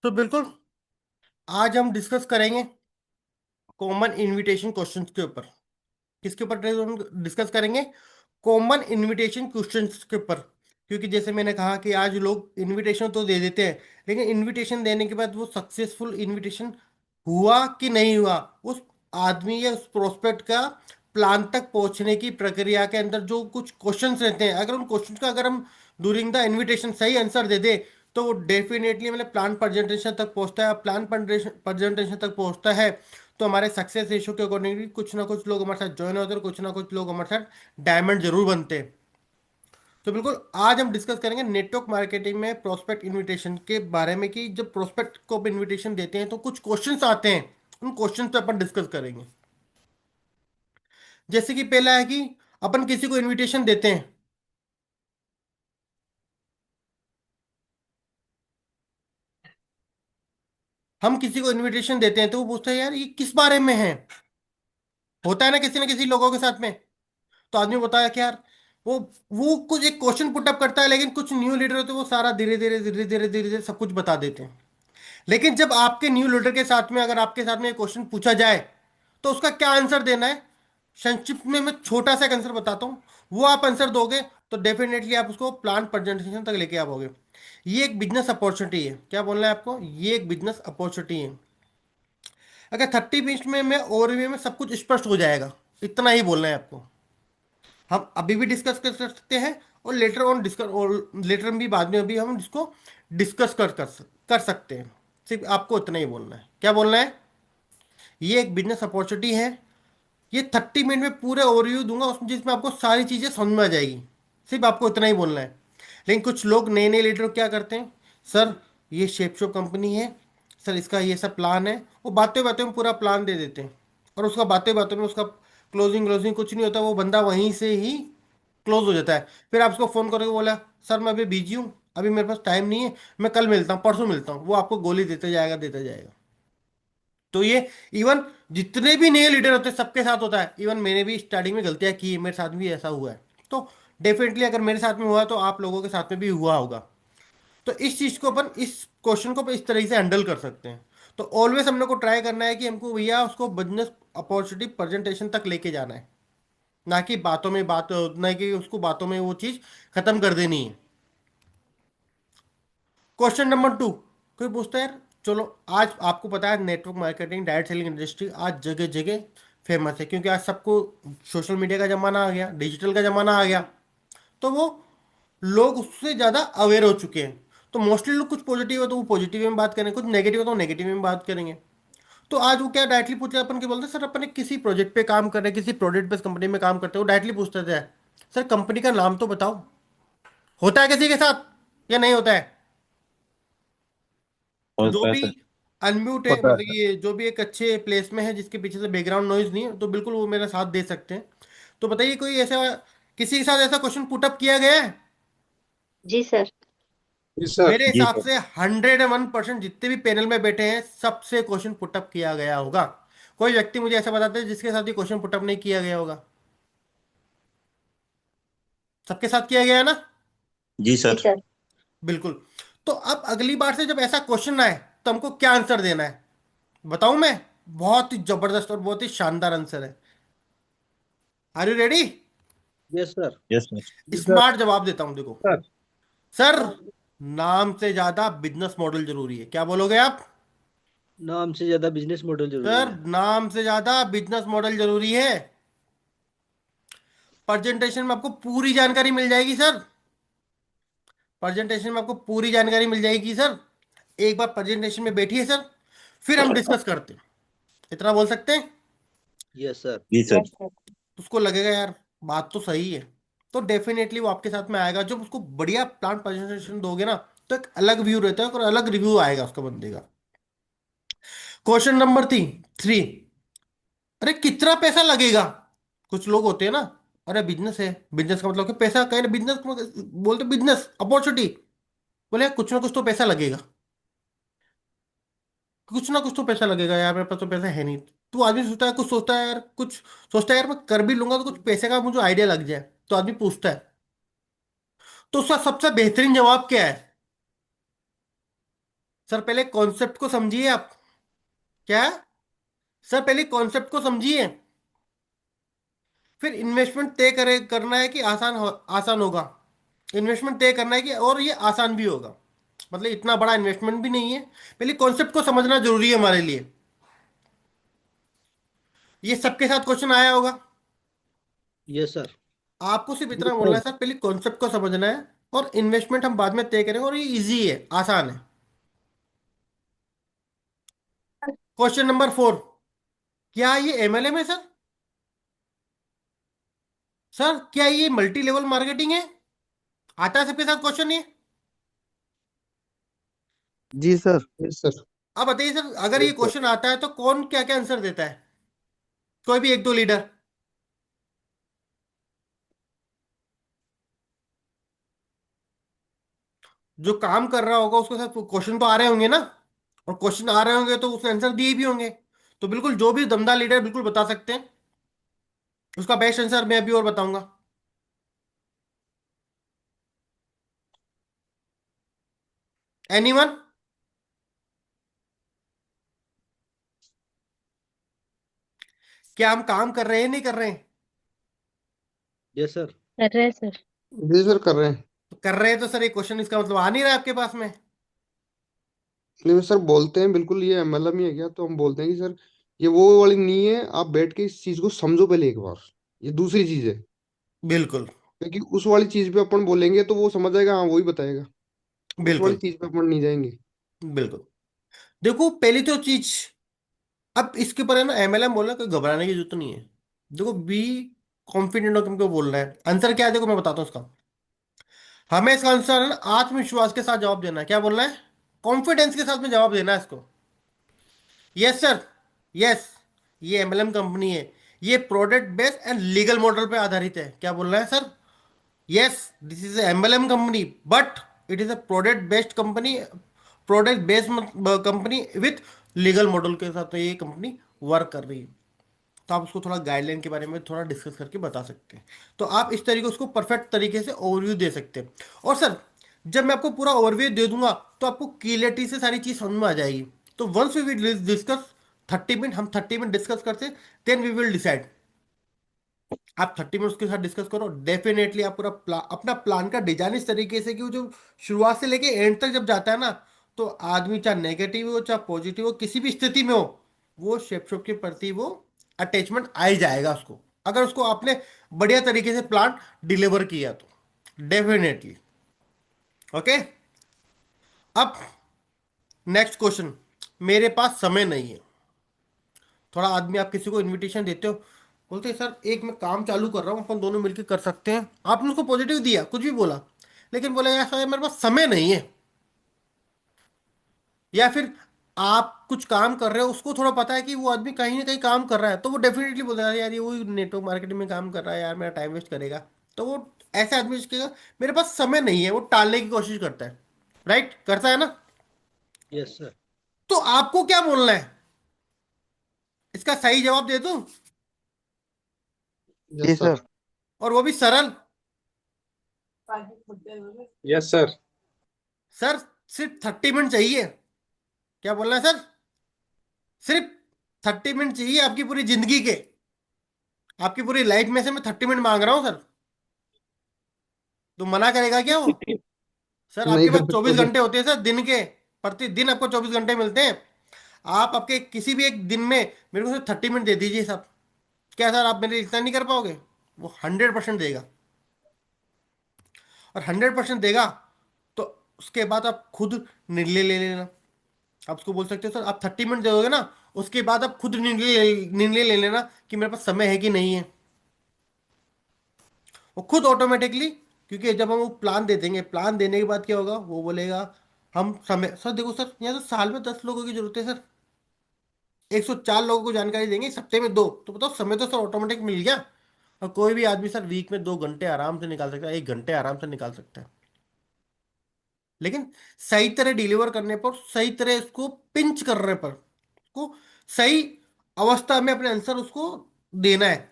तो बिल्कुल आज हम डिस्कस करेंगे कॉमन इनविटेशन क्वेश्चंस के ऊपर। किसके ऊपर डिस्कस करेंगे? कॉमन इनविटेशन क्वेश्चंस के ऊपर। क्योंकि जैसे मैंने कहा कि आज लोग इनविटेशन तो दे देते हैं, लेकिन इनविटेशन देने के बाद वो सक्सेसफुल इनविटेशन हुआ कि नहीं हुआ, उस आदमी या उस प्रोस्पेक्ट का प्लान तक पहुंचने की प्रक्रिया के अंदर जो कुछ क्वेश्चंस रहते हैं, अगर उन क्वेश्चंस का अगर हम ड्यूरिंग द इनविटेशन सही आंसर दे दे तो वो डेफिनेटली मतलब प्लान प्रेजेंटेशन तक पहुंचता है। प्लान प्रेजेंटेशन तक पहुंचता है तो हमारे सक्सेस रेशो के अकॉर्डिंगली कुछ ना कुछ लोग हमारे साथ ज्वाइन होते हैं और कुछ ना कुछ लोग हमारे साथ डायमंड जरूर बनते हैं। तो बिल्कुल आज हम डिस्कस करेंगे नेटवर्क मार्केटिंग में प्रोस्पेक्ट इनविटेशन के बारे में कि जब प्रोस्पेक्ट को इनविटेशन देते हैं तो कुछ क्वेश्चंस आते हैं, उन क्वेश्चंस पे अपन डिस्कस करेंगे। जैसे कि पहला है कि अपन किसी को इनविटेशन देते हैं, हम किसी को इनविटेशन देते हैं तो वो पूछता है यार ये किस बारे में है। होता है ना किसी लोगों के साथ में। तो आदमी बताया कि यार वो वो कुछ एक क्वेश्चन पुटअप करता है, लेकिन कुछ न्यू लीडर होते हैं वो सारा धीरे धीरे धीरे धीरे धीरे धीरे सब कुछ बता देते हैं। लेकिन जब आपके न्यू लीडर के साथ में अगर आपके साथ में एक क्वेश्चन पूछा जाए तो उसका क्या आंसर देना है, संक्षिप्त में मैं छोटा सा एक आंसर बताता हूँ, वो आप आंसर दोगे तो डेफिनेटली आप उसको प्लान प्रेजेंटेशन तक लेके आओगे। ये एक बिजनेस अपॉर्चुनिटी है। क्या बोलना है आपको? ये एक बिजनेस अपॉर्चुनिटी है। अगर 30 मिनट में मैं ओवरव्यू में सब कुछ स्पष्ट हो जाएगा, इतना ही बोलना है आपको। हम अभी भी डिस्कस कर सकते हैं और लेटर ऑन डिस्कस, और लेटर भी बाद में भी हम इसको डिस्कस कर सकते हैं। सिर्फ आपको इतना ही बोलना है। क्या बोलना है? ये एक बिजनेस अपॉर्चुनिटी है। ये 30 मिनट में पूरे ओवरव्यू दूंगा उसमें, जिसमें आपको सारी चीज़ें समझ में आ जाएगी। सिर्फ आपको इतना ही बोलना है। लेकिन कुछ लोग नए नए लीडर क्या करते हैं, सर ये शेप शो कंपनी है, सर इसका ये सब प्लान है, वो बातें बातें में पूरा प्लान दे देते हैं और उसका बातें बातें में उसका क्लोजिंग क्लोजिंग कुछ नहीं होता, वो बंदा वहीं से ही क्लोज हो जाता है। फिर आप उसको फ़ोन करके बोला सर मैं अभी बिजी हूँ, अभी मेरे पास टाइम नहीं है, मैं कल मिलता हूँ परसों मिलता हूँ, वो आपको गोली देते जाएगा देते जाएगा। तो ये इवन जितने भी नए लीडर होते हैं सबके साथ होता है। इवन मैंने भी स्टार्टिंग में गलतियां की, मेरे साथ भी ऐसा हुआ है। तो डेफिनेटली अगर मेरे साथ में हुआ तो आप लोगों के साथ में भी हुआ होगा। तो इस चीज को अपन, इस क्वेश्चन को अपन इस तरीके से हैंडल कर सकते हैं। तो ऑलवेज हम लोग को ट्राई करना है कि हमको भैया उसको बिजनेस अपॉर्चुनिटी प्रेजेंटेशन तक लेके जाना है, ना कि बातों में बात, ना कि उसको बातों में वो चीज खत्म कर देनी है। क्वेश्चन नंबर 2, कोई पूछता है यार, चलो आज आपको पता है network marketing direct selling industry आज जगह जगह फेमस है, क्योंकि आज सबको सोशल मीडिया का जमाना आ गया, डिजिटल का जमाना आ गया। तो वो लोग उससे ज़्यादा अवेयर हो चुके हैं। तो मोस्टली लोग कुछ पॉजिटिव है तो वो पॉजिटिव में बात करेंगे, कुछ नेगेटिव है तो नेगेटिव में बात करेंगे। तो आज वो क्या डायरेक्टली पूछ रहे हैं अपन के, बोलते हैं सर अपन एक किसी प्रोजेक्ट पे काम कर रहे हैं, किसी प्रोजेक्ट बेस्ड कंपनी में काम करते हैं, वो डायरेक्टली पूछते थे सर कंपनी का नाम तो बताओ। होता है किसी के साथ या नहीं होता है? जो होता है भी सर। अनम्यूट है, होता है मतलब सर। ये जो भी एक अच्छे प्लेस में है जिसके पीछे से बैकग्राउंड नॉइज नहीं है, तो बिल्कुल वो मेरा साथ दे सकते हैं। तो बताइए कोई ऐसा, किसी के साथ ऐसा क्वेश्चन पुटअप किया गया है? जी सर। जी सर। मेरे जी हिसाब सर। से 101% जितने भी पैनल में बैठे हैं सबसे क्वेश्चन पुटअप किया गया होगा। कोई व्यक्ति मुझे ऐसा बताते हैं जिसके साथ ये क्वेश्चन पुटअप नहीं किया गया होगा? सबके साथ किया गया है ना? जी जी सर। सर। बिल्कुल। तो अब अगली बार से जब ऐसा क्वेश्चन आए तो हमको क्या आंसर देना है, बताऊं मैं? बहुत ही जबरदस्त और बहुत ही शानदार आंसर है। Are you ready? Yes sir. Yes sir. जी सर। स्मार्ट जवाब देता हूं, देखो। सर, सर नाम से ज्यादा बिजनेस मॉडल जरूरी है। क्या बोलोगे आप? नाम से ज्यादा बिजनेस मॉडल जरूरी सर है। नाम से ज्यादा बिजनेस मॉडल जरूरी है। प्रेजेंटेशन में आपको पूरी जानकारी मिल जाएगी सर। प्रेजेंटेशन में आपको पूरी जानकारी मिल जाएगी सर। एक बार प्रेजेंटेशन में बैठिए सर, फिर हम डिस्कस करते हैं। इतना बोल सकते हैं? Yes sir. जी सर। Yes sir. उसको लगेगा यार बात तो सही है, तो डेफिनेटली वो आपके साथ में आएगा। जब उसको बढ़िया प्लान प्रेजेंटेशन दोगे ना तो एक अलग व्यू रहता है और अलग रिव्यू आएगा उसका बंदे का। क्वेश्चन नंबर 3, अरे कितना पैसा लगेगा? कुछ लोग होते हैं ना, अरे बिजनेस है, बिजनेस का मतलब कि पैसा, कहीं बिजनेस बोलते बिजनेस अपॉर्चुनिटी, बोले कुछ ना कुछ तो पैसा लगेगा, कुछ ना कुछ तो पैसा लगेगा यार, मेरे पास तो पैसा है नहीं। तो आदमी सोचता है, कुछ सोचता है यार, कुछ सोचता है यार मैं कर भी लूंगा तो कुछ पैसे का मुझे आइडिया लग जाए, तो आदमी पूछता है। तो उसका सबसे बेहतरीन जवाब क्या है? सर पहले कॉन्सेप्ट को समझिए आप। क्या? सर पहले कॉन्सेप्ट को समझिए, फिर इन्वेस्टमेंट तय करे करना है कि आसान होगा। इन्वेस्टमेंट तय करना है कि और ये आसान भी होगा, मतलब इतना बड़ा इन्वेस्टमेंट भी नहीं है। पहले कॉन्सेप्ट को समझना जरूरी है हमारे लिए। ये सबके साथ क्वेश्चन आया होगा। Yes sir. आपको सिर्फ जी इतना बोलना सर। है सर, पहले कॉन्सेप्ट को समझना है और इन्वेस्टमेंट हम बाद में तय करेंगे, और ये इजी है, आसान है। क्वेश्चन नंबर 4, क्या ये एमएलएम है सर? सर क्या ये मल्टी लेवल मार्केटिंग है? आता है सबके साथ क्वेश्चन ये? जी सर। Yes sir. अब बताइए सर, अगर ये यस सर। क्वेश्चन आता है तो कौन क्या क्या आंसर देता है? कोई भी एक दो लीडर जो काम कर रहा होगा, उसके साथ क्वेश्चन तो आ रहे होंगे ना, और क्वेश्चन आ रहे होंगे तो उसने आंसर दिए भी होंगे। तो बिल्कुल जो भी दमदार लीडर बिल्कुल बता सकते हैं। उसका बेस्ट आंसर मैं अभी और बताऊंगा। एनीवन? क्या हम काम कर रहे हैं, नहीं कर रहे हैं? Yes sir. कर रहे हैं सर। जी सर, कर रहे हैं। तो कर रहे हैं तो सर ये क्वेश्चन इसका मतलब आ नहीं रहा है आपके पास में। नहीं सर, बोलते हैं बिल्कुल ये एमएलएम ही है क्या, तो हम बोलते हैं कि सर ये वो वाली नहीं है, आप बैठ के इस चीज को समझो पहले एक बार। ये दूसरी चीज है। बिल्कुल। क्योंकि उस वाली चीज पे अपन बोलेंगे तो वो समझ जाएगा, हाँ वही बताएगा। उस वाली बिल्कुल। चीज पे अपन नहीं जाएंगे। बिल्कुल। देखो पहली तो चीज, अब इसके ऊपर है ना, एमएलएम बोलना कोई घबराने की जरूरत नहीं है। देखो बी कॉन्फिडेंट हो, तुमको बोलना है। आंसर क्या है देखो मैं बताता हूँ उसका। हमें इसका आंसर है ना आत्मविश्वास के साथ जवाब देना है। क्या बोलना है? कॉन्फिडेंस के साथ में जवाब देना है इसको। Yes sir. यस। ये एमएलएम कंपनी है, ये product based and legal model पे आधारित है। क्या बोलना है sir? Yes, this is MLM company, but it is a product based company, product based company with legal model के साथ ये कंपनी वर्क कर रही है। तो आप उसको थोड़ा गाइडलाइन के बारे में थोड़ा डिस्कस करके बता सकते हैं। तो आप इस तरीके उसको परफेक्ट तरीके से ओवरव्यू दे सकते हैं। और सर जब मैं आपको पूरा ओवरव्यू दे दूंगा तो आपको क्लियरिटी से सारी चीज समझ में आ जाएगी। तो once we will discuss 30 minute, हम 30 मिनट डिस्कस करते, देन वी विल डिसाइड। आप 30 मिनट उसके साथ डिस्कस करो, डेफिनेटली आप पूरा अपना प्लान का डिजाइन इस तरीके से कि वो जो शुरुआत से लेके एंड तक जब जाता है ना, तो आदमी चाहे नेगेटिव हो चाहे पॉजिटिव हो, किसी भी स्थिति में हो, वो शेप शॉप के प्रति वो अटैचमेंट आ ही जाएगा उसको, अगर उसको आपने बढ़िया तरीके से प्लान डिलीवर किया तो डेफिनेटली। ओके। अब नेक्स्ट क्वेश्चन, मेरे पास समय नहीं है। थोड़ा आदमी, आप किसी को इनविटेशन देते हो, बोलते हैं सर एक मैं काम चालू कर रहा हूँ, अपन दोनों मिलकर कर सकते हैं। आपने उसको पॉजिटिव दिया, कुछ भी बोला, लेकिन बोला यार सर मेरे पास समय नहीं है। या फिर आप कुछ काम कर रहे हो, उसको थोड़ा पता है कि वो आदमी कहीं ना कहीं काम कर रहा है, तो वो डेफिनेटली बोलता है यार ये वही नेटवर्क मार्केटिंग में काम कर रहा है यार, मेरा टाइम वेस्ट करेगा। तो वो ऐसे आदमी उसके मेरे पास समय नहीं है, वो टालने की कोशिश करता है। राइट, करता है ना? Yes sir. तो आपको क्या बोलना है? इसका सही जवाब दे दूं, जी जी सर। सर। और वो भी सरल? Yes sir. सर सिर्फ 30 मिनट चाहिए। क्या बोलना है सर? सिर्फ 30 मिनट चाहिए आपकी पूरी जिंदगी के, आपकी पूरी लाइफ में से मैं 30 मिनट मांग रहा हूं सर। तो मना करेगा क्या वो? सर नहीं आपके पास कर सकता 24 घंटे सर। होते हैं सर दिन के, प्रतिदिन आपको 24 घंटे मिलते हैं। आप आपके किसी भी एक दिन में मेरे को सिर्फ 30 मिनट दे दीजिए साहब। क्या सर आप मेरे लिए इतना नहीं कर पाओगे? वो 100% देगा, और 100% देगा तो उसके बाद आप खुद निर्णय ले लेना। आप उसको बोल सकते हो सर आप 30 मिनट दोगे ना, उसके बाद आप खुद निर्णय ले लेना कि मेरे पास समय है कि नहीं है। वो खुद ऑटोमेटिकली, क्योंकि जब हम वो प्लान दे देंगे, प्लान देने के बाद क्या होगा, वो बोलेगा हम समय, सर देखो सर यहाँ तो साल में 10 लोगों की जरूरत है सर, 104 लोगों को जानकारी देंगे, इस हफ्ते में दो, तो बताओ समय तो सर ऑटोमेटिक मिल गया। और कोई भी आदमी सर वीक में 2 घंटे आराम से निकाल सकता है, 1 घंटे आराम से निकाल सकता है। लेकिन सही तरह डिलीवर करने पर, सही तरह इसको पिंच करने पर, उसको सही अवस्था में अपने आंसर उसको देना है,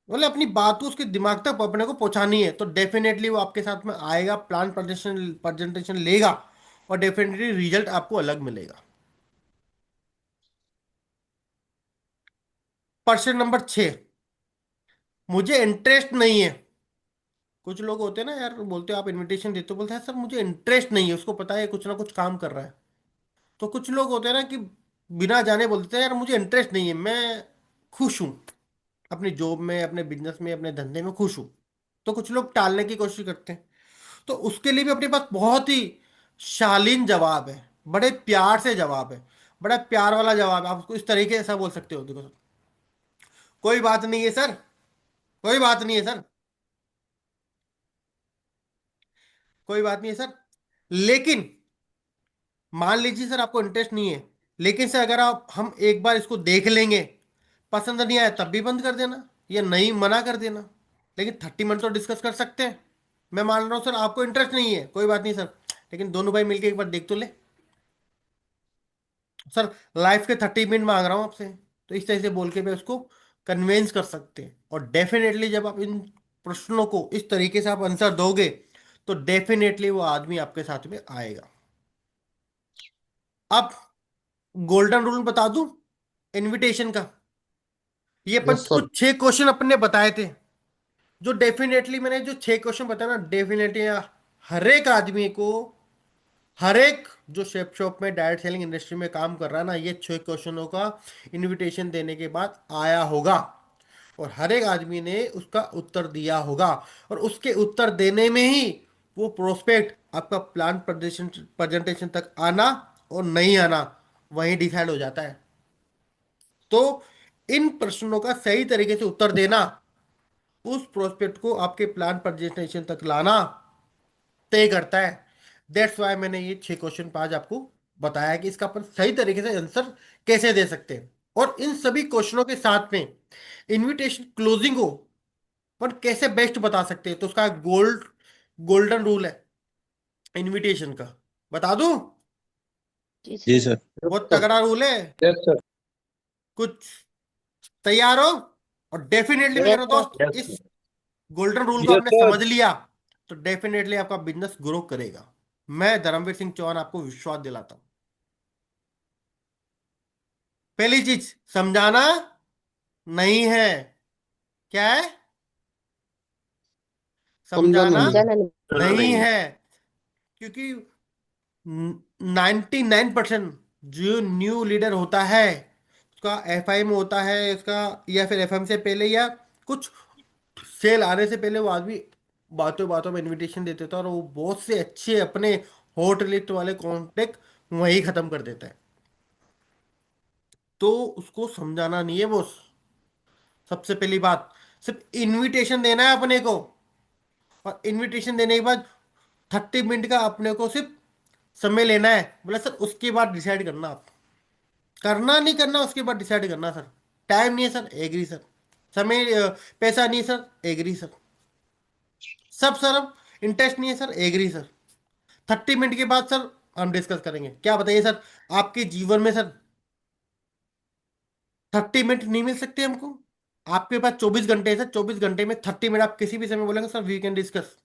मतलब अपनी बात को उसके दिमाग तक अपने को पहुंचानी है, तो डेफिनेटली वो आपके साथ में आएगा, प्लान प्रेजेंटेशन प्रेजेंटेशन लेगा, और डेफिनेटली रिजल्ट आपको अलग मिलेगा। पर्सन नंबर 6, मुझे इंटरेस्ट नहीं है। कुछ लोग होते हैं ना यार, बोलते हो आप इनविटेशन देते हो, बोलते हैं सर मुझे इंटरेस्ट नहीं है, उसको पता है कुछ ना कुछ काम कर रहा है। तो कुछ लोग होते हैं ना कि बिना जाने बोलते हैं यार मुझे इंटरेस्ट नहीं है, मैं खुश हूँ अपनी जॉब में, अपने बिजनेस में, अपने धंधे में खुश हूँ। तो कुछ लोग टालने की कोशिश करते हैं। तो उसके लिए भी अपने पास बहुत ही शालीन जवाब है, बड़े प्यार से जवाब है, बड़ा प्यार वाला जवाब है। आप उसको इस तरीके से ऐसा बोल सकते हो, देखो सर, कोई बात नहीं है सर, कोई बात नहीं है सर, कोई बात नहीं है सर, लेकिन मान लीजिए सर आपको इंटरेस्ट नहीं है, लेकिन सर अगर आप हम एक बार इसको देख लेंगे, पसंद नहीं आया तब भी बंद कर देना या नहीं मना कर देना, लेकिन 30 मिनट तो डिस्कस कर सकते हैं। मैं मान रहा हूँ सर आपको इंटरेस्ट नहीं है, कोई बात नहीं सर, लेकिन दोनों भाई मिलके एक बार देख तो ले। सर लाइफ के 30 मिनट मांग रहा हूँ आपसे। तो इस तरह से बोल के भी उसको कन्वेंस कर सकते हैं। और डेफिनेटली जब आप इन प्रश्नों को इस तरीके से आप आंसर दोगे, तो डेफिनेटली वो आदमी आपके साथ में आएगा। अब गोल्डन रूल बता दूं इनविटेशन का। ये अपन यस सर। कुछ 6 क्वेश्चन अपने बताए थे, जो डेफिनेटली मैंने जो 6 क्वेश्चन बताया ना, डेफिनेटली हर एक आदमी को, हर एक जो शेप शॉप में डायरेक्ट सेलिंग इंडस्ट्री में काम कर रहा है ना, ये 6 क्वेश्चनों का इनविटेशन देने के बाद आया होगा। और हर एक आदमी ने उसका उत्तर दिया होगा। और उसके उत्तर देने में ही वो प्रोस्पेक्ट आपका प्लान प्रेजेंटेशन प्रेजेंटेशन तक आना और नहीं आना वहीं डिसाइड हो जाता है। तो इन प्रश्नों का सही तरीके से उत्तर देना, उस प्रोस्पेक्ट को आपके प्लान प्रेजेंटेशन तक लाना तय करता है। दैट्स वाई मैंने ये 6 क्वेश्चन 5 आपको बताया कि इसका अपन सही तरीके से आंसर कैसे दे सकते हैं। और इन सभी क्वेश्चनों के साथ में इनविटेशन क्लोजिंग को अपन कैसे बेस्ट बता सकते हैं, तो उसका गोल्डन रूल है इनविटेशन का, बता दूं? जी जी सर। सर। यस बहुत सर। तगड़ा रूल है। Yes sir. कुछ तैयार हो? और डेफिनेटली मैं कह यस रहा हूं सर। दोस्त, इस गोल्डन रूल को यस आपने सर। समझ लिया तो डेफिनेटली आपका बिजनेस ग्रो करेगा। मैं धर्मवीर सिंह चौहान आपको विश्वास दिलाता हूं। पहली चीज, समझाना नहीं है। क्या है? समझाना समझाना नहीं है। समझाना नहीं। नहीं है। क्योंकि 99% जो न्यू लीडर होता है, उसका एफआई में होता है उसका, या फिर एफएम से पहले या कुछ सेल आने से पहले वो आदमी बातों बातों में इनविटेशन दे देता है, और वो बहुत से अच्छे अपने हॉट लिस्ट वाले कॉन्टेक्ट वहीं खत्म कर देता है। तो उसको समझाना नहीं है बॉस। सबसे पहली बात, सिर्फ इनविटेशन देना है अपने को। और इनविटेशन देने के बाद 30 मिनट का अपने को सिर्फ समय लेना है। बोला सर उसके बाद डिसाइड करना, आप करना नहीं करना उसके बाद डिसाइड करना सर। टाइम नहीं है सर, एग्री सर। समय पैसा नहीं है सर, एग्री सर। सब सर, इंटरेस्ट नहीं है सर, एग्री सर। 30 मिनट के बाद सर हम डिस्कस करेंगे। क्या बताइए सर, आपके जीवन में सर 30 मिनट नहीं मिल सकते हमको? आपके पास 24 घंटे है सर, 24 घंटे में 30 मिनट आप किसी भी समय बोलेंगे सर वी कैन डिस्कस।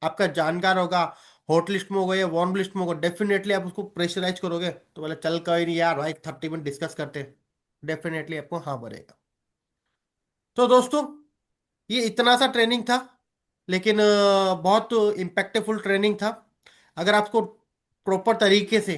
आपका जानकार होगा, हॉट लिस्ट में होगा या वार्म लिस्ट में होगा, डेफिनेटली आप उसको प्रेशराइज करोगे तो बोले चल कोई नहीं यार भाई 30 मिनट डिस्कस करते हैं, डेफिनेटली आपको हाँ भरेगा। तो दोस्तों, ये इतना सा ट्रेनिंग था, लेकिन बहुत इम्पैक्टफुल ट्रेनिंग था। अगर आपको प्रॉपर तरीके से